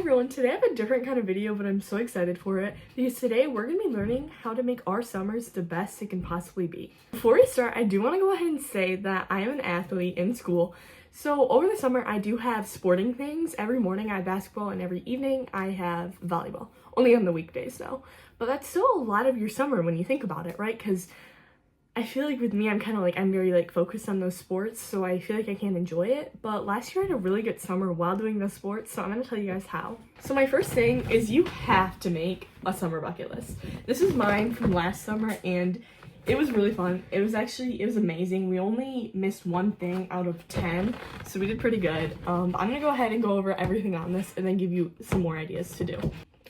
everyone, today I have a different kind of video, but I'm so excited for it because today we're going to be learning how to make our summers the best it can possibly be. Before we start, I do want to go ahead and say that I am an athlete in school. So over the summer, I do have sporting things. Every morning I have basketball and every evening I have volleyball. Only on the weekdays though. But that's still a lot of your summer when you think about it, right? Because I feel like with me, I'm very focused on those sports, so I feel like I can't enjoy it. But last year I had a really good summer while doing those sports, so I'm going to tell you guys how. So my first thing is you have to make a summer bucket list. This is mine from last summer and it was really fun. It was amazing. We only missed one thing out of 10, so we did pretty good. I'm going to go ahead and go over everything on this and then give you some more ideas to do.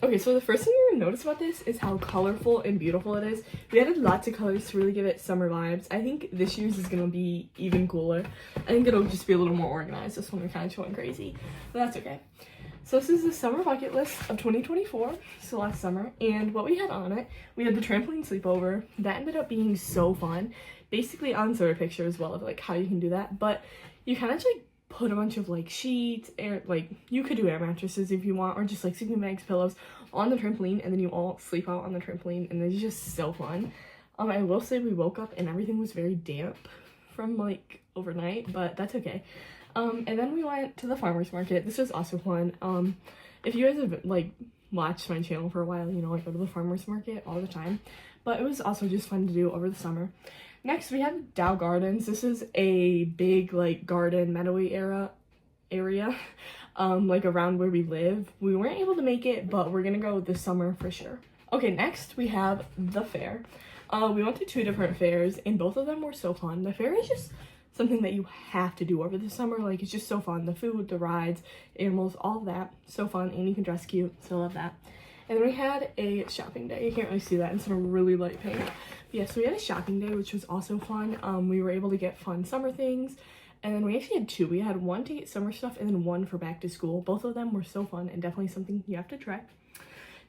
Okay, so the first thing you're gonna notice about this is how colorful and beautiful it is. We added lots of colors to really give it summer vibes. I think this year's is gonna be even cooler. I think it'll just be a little more organized. This one we're kind of going crazy, but that's okay. So this is the summer bucket list of 2024, so last summer, and what we had on it, we had the trampoline sleepover. That ended up being so fun. Basically, I'll insert a picture as well of how you can do that, but you kind of just put a bunch of sheets, air, you could do air mattresses if you want, or just sleeping bags, pillows on the trampoline, and then you all sleep out on the trampoline, and it's just so fun. I will say we woke up and everything was very damp from overnight, but that's okay. And then we went to the farmer's market. This was also fun. If you guys have watched my channel for a while, you know I go to the farmer's market all the time, but it was also just fun to do over the summer. Next, we have Dow Gardens. This is a big, garden, meadowy area, around where we live. We weren't able to make it, but we're gonna go this summer for sure. Okay, next we have the fair. We went to 2 different fairs, and both of them were so fun. The fair is just something that you have to do over the summer. It's just so fun. The food, the rides, animals, all of that. So fun, and you can dress cute, so love that. And then we had a shopping day. You can't really see that in some really light pink. Yeah, so we had a shopping day, which was also fun. We were able to get fun summer things. And then we actually had 2. We had one to get summer stuff and then one for back to school. Both of them were so fun and definitely something you have to try.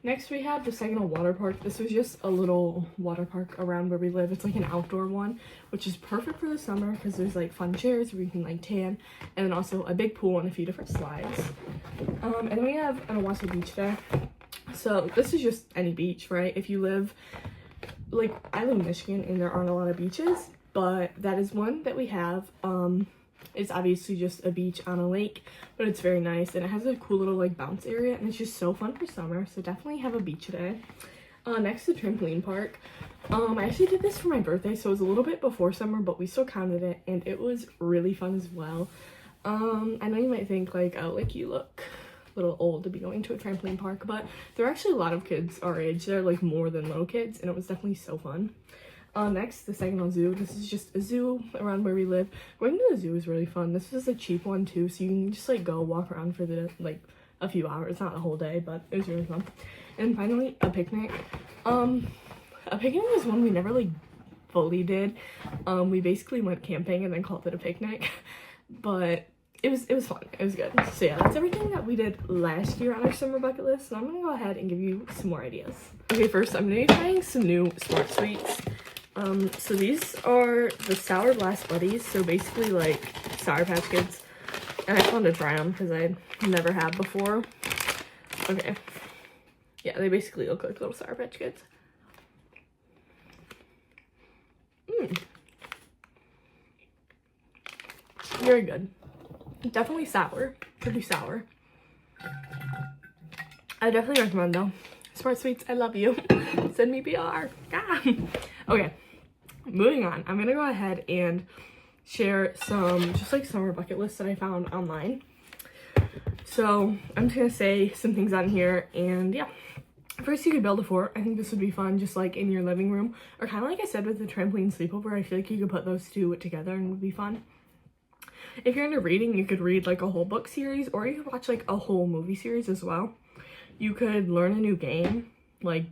Next, we have the Saginaw Water Park. This was just a little water park around where we live. It's an outdoor one, which is perfect for the summer because there's fun chairs where you can tan, and then also a big pool and a few different slides. And then we have an Owasso Beach Day. So this is just any beach, right? If you live, I live in Michigan and there aren't a lot of beaches, but that is one that we have. It's obviously just a beach on a lake, but it's very nice and it has a cool little bounce area and it's just so fun for summer, so definitely have a beach day. Next, the trampoline park. I actually did this for my birthday, so it was a little bit before summer, but we still counted it and it was really fun as well. I know you might think oh, you look a little old to be going to a trampoline park, but there are actually a lot of kids our age. They're more than little kids, and it was definitely so fun. Next, the Saginaw Zoo. This is just a zoo around where we live. Going to the zoo is really fun. This is a cheap one too, so you can just go walk around for the a few hours, not a whole day, but it was really fun. And finally, a picnic. A picnic was one we never fully did. We basically went camping and then called it a picnic, but it was fun. It was good. So yeah, that's everything that we did last year on our summer bucket list. So I'm gonna go ahead and give you some more ideas. Okay, first I'm gonna be trying some new Smart Sweets. So these are the Sour Blast Buddies. So basically Sour Patch Kids. And I wanted to try them because I never have before. Okay. Yeah, they basically look like little Sour Patch Kids. Very good. Definitely sour. Pretty sour. I definitely recommend though. Smart Sweets, I love you. Send me PR. Ah. Okay, moving on. I'm gonna go ahead and share some summer bucket lists that I found online. So I'm just gonna say some things on here, and yeah. First, you could build a fort. I think this would be fun, just in your living room, or kind of like I said with the trampoline sleepover. I feel like you could put those 2 together and it would be fun. If you're into reading, you could read a whole book series, or you could watch a whole movie series as well. You could learn a new game,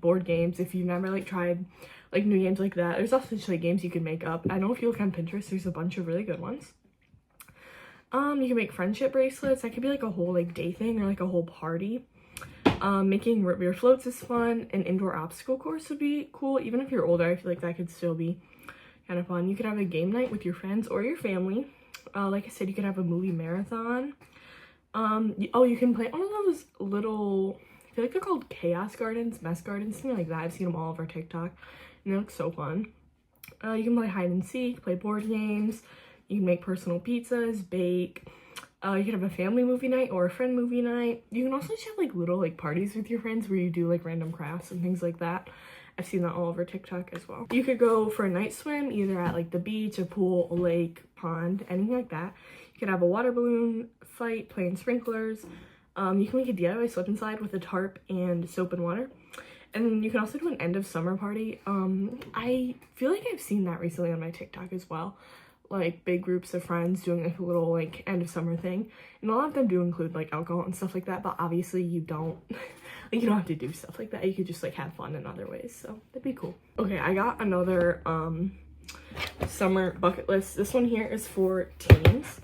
board games, if you've never tried new games like that. There's also just games you can make up. I know if you look on Pinterest, there's a bunch of really good ones. You can make friendship bracelets. That could be a whole day thing, or a whole party. Making root beer floats is fun. An indoor obstacle course would be cool. Even if you're older, I feel that could still be kind of fun. You could have a game night with your friends or your family. Like I said, you could have a movie marathon. Oh, you can plant one of those little, I feel like they're called chaos gardens, mess gardens, something like that. I've seen them all over TikTok and they look so fun. You can play hide and seek, play board games, you can make personal pizzas, bake. You can have a family movie night or a friend movie night. You can also just have like little like parties with your friends where you do like random crafts and things like that. I've seen that all over TikTok as well. You could go for a night swim either at like the beach, a pool, a lake, pond, anything like that. You could have a water balloon fight, playing sprinklers. You can make a DIY slip and slide with a tarp and soap and water. And then you can also do an end of summer party. I feel like I've seen that recently on my TikTok as well. Like big groups of friends doing like a little like end of summer thing. And a lot of them do include like alcohol and stuff like that, but obviously you don't like, you don't have to do stuff like that. You could just like have fun in other ways, so that'd be cool. Okay, I got another summer bucket list. This one here is for teens.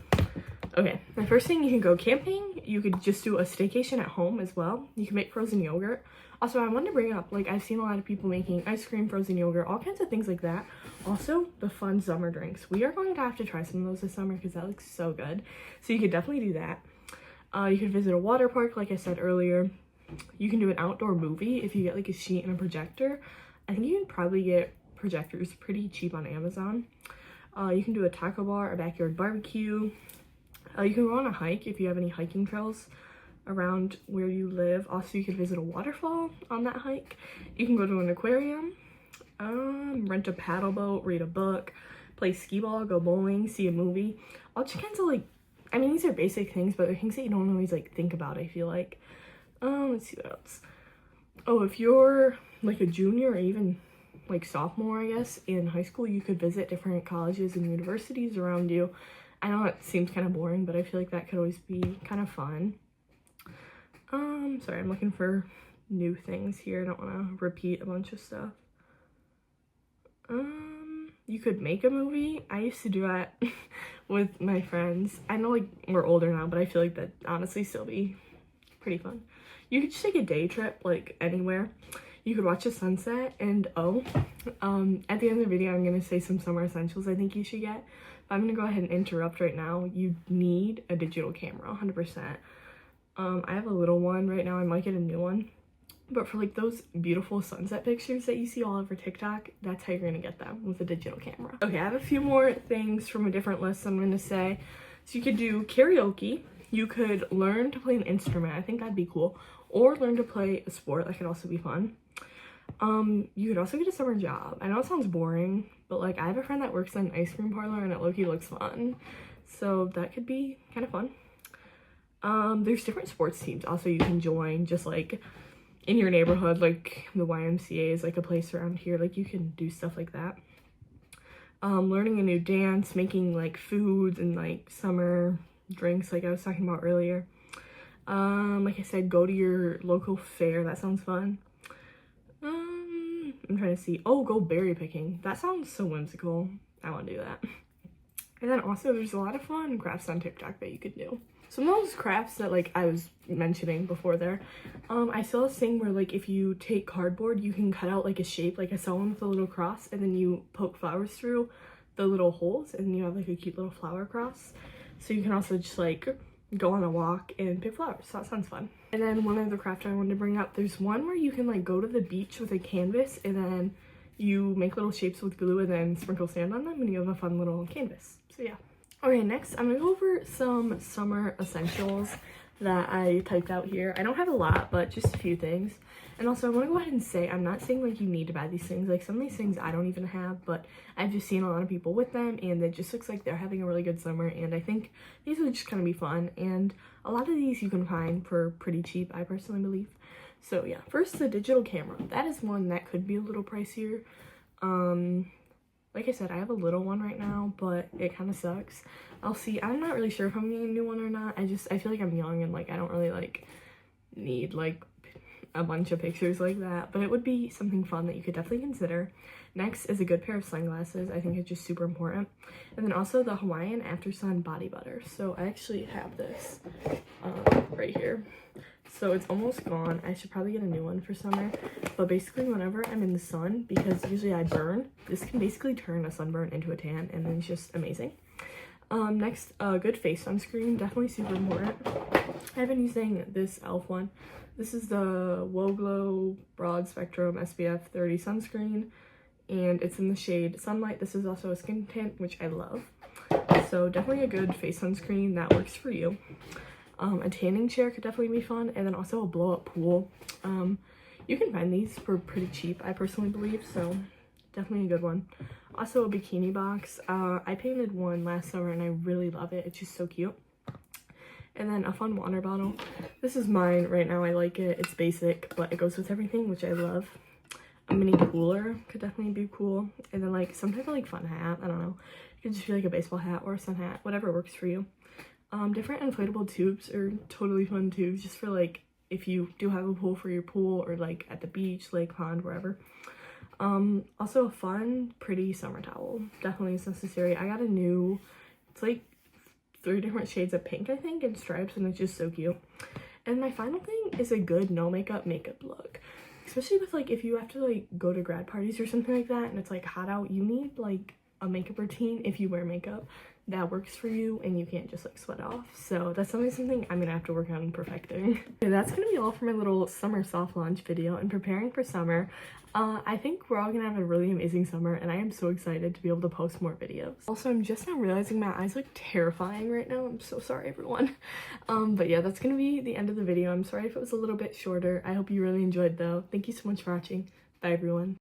Okay, the first thing, you can go camping. You could just do a staycation at home as well. You can make frozen yogurt. Also, I wanted to bring up, like, I've seen a lot of people making ice cream, frozen yogurt, all kinds of things like that. Also, the fun summer drinks. We are going to have to try some of those this summer because that looks so good. So you could definitely do that. You could visit a water park, like I said earlier. You can do an outdoor movie if you get, like, a sheet and a projector. I think you can probably get projectors pretty cheap on Amazon. You can do a taco bar, a backyard barbecue. You can go on a hike if you have any hiking trails around where you live. Also, you could visit a waterfall on that hike. You can go to an aquarium, rent a paddle boat, read a book, play skee ball, go bowling, see a movie. All just kinds of like, I mean, these are basic things, but they're things that you don't always like think about, I feel like. Let's see what else. Oh, if you're like a junior or even like sophomore, I guess, in high school, you could visit different colleges and universities around you. I know it seems kind of boring, but I feel like that could always be kind of fun. Sorry, I'm looking for new things here. I don't want to repeat a bunch of stuff. You could make a movie. I used to do that with my friends. I know like we're older now, but I feel like that honestly still be pretty fun. You could just take a day trip like anywhere. You could watch a sunset and at the end of the video, I'm going to say some summer essentials I think you should get. But I'm going to go ahead and interrupt right now. You need a digital camera, 100%. I have a little one right now. I might get a new one. But for like those beautiful sunset pictures that you see all over TikTok, that's how you're going to get them, with a digital camera. Okay, I have a few more things from a different list I'm going to say. So you could do karaoke. You could learn to play an instrument. I think that'd be cool. Or learn to play a sport. That could also be fun. You could also get a summer job. I know it sounds boring, but like I have a friend that works in an ice cream parlor and it low-key looks fun. So that could be kind of fun. There's different sports teams also you can join, just like in your neighborhood, like the YMCA is like a place around here. Like you can do stuff like that. Learning a new dance, making like foods and like summer drinks like I was talking about earlier. Like I said, go to your local fair. That sounds fun. I'm trying to see. Oh, go berry picking. That sounds so whimsical. I want to do that. And then also there's a lot of fun crafts on TikTok that you could do. Some of those crafts that like I was mentioning before there, I saw this thing where like if you take cardboard, you can cut out like a shape, like I saw one with a little cross, and then you poke flowers through the little holes and then you have like a cute little flower cross. So you can also just like go on a walk and pick flowers. So that sounds fun. And then one other craft I wanted to bring up, there's one where you can like go to the beach with a canvas and then you make little shapes with glue and then sprinkle sand on them and you have a fun little canvas. So yeah. Okay, next I'm gonna go over some summer essentials that I typed out here. I don't have a lot, but just a few things. And also I want to go ahead and say, I'm not saying like you need to buy these things. Like some of these things I don't even have, but I've just seen a lot of people with them and it just looks like they're having a really good summer, and I think these would just kind of be fun. And a lot of these you can find for pretty cheap, I personally believe. So yeah, first the digital camera. That is one that could be a little pricier. Like I said, I have a little one right now, but it kind of sucks. I'll see. I'm not really sure if I'm getting a new one or not. I feel like I'm young and like I don't really like need like a bunch of pictures like that, but it would be something fun that you could definitely consider. Next is a good pair of sunglasses. I think it's just super important. And then also the Hawaiian After Sun body butter. So I actually have this right here. So it's almost gone. I should probably get a new one for summer. But basically whenever I'm in the sun, because usually I burn, this can basically turn a sunburn into a tan, and it's just amazing. Next, good face sunscreen, definitely super important. I've been using this e.l.f. one. This is the Whoa Glow Broad Spectrum SPF 30 sunscreen, and it's in the shade Sunlight. This is also a skin tint, which I love. So definitely a good face sunscreen that works for you. A tanning chair could definitely be fun, and then also a blow-up pool. You can find these for pretty cheap, I personally believe, so definitely a good one. Also a bikini box. I painted one last summer and I really love it. It's just so cute. And then a fun water bottle. This is mine right now. I like it. It's basic, but it goes with everything, which I love. A mini cooler could definitely be cool. And then like some type of like fun hat. I don't know. It could just be like a baseball hat or a sun hat, whatever works for you. Different inflatable tubes are totally fun too, just for like if you do have a pool for your pool or like at the beach, lake, pond, wherever. Also a fun, pretty summer towel. Definitely is necessary. I got a new, it's like 3 different shades of pink, I think, and stripes, and it's just so cute. And my final thing is a good no makeup look. Especially with like if you have to like go to grad parties or something like that and it's like hot out, you need like a makeup routine if you wear makeup that works for you and you can't just like sweat off. So that's something I'm gonna have to work on perfecting. Okay, that's gonna be all for my little summer soft launch video and preparing for summer. I think we're all gonna have a really amazing summer and I am so excited to be able to post more videos. Also, I'm just now realizing my eyes look terrifying right now. I'm so sorry, everyone. But yeah, that's gonna be the end of the video. I'm sorry if it was a little bit shorter. I hope you really enjoyed though. Thank you so much for watching. Bye, everyone.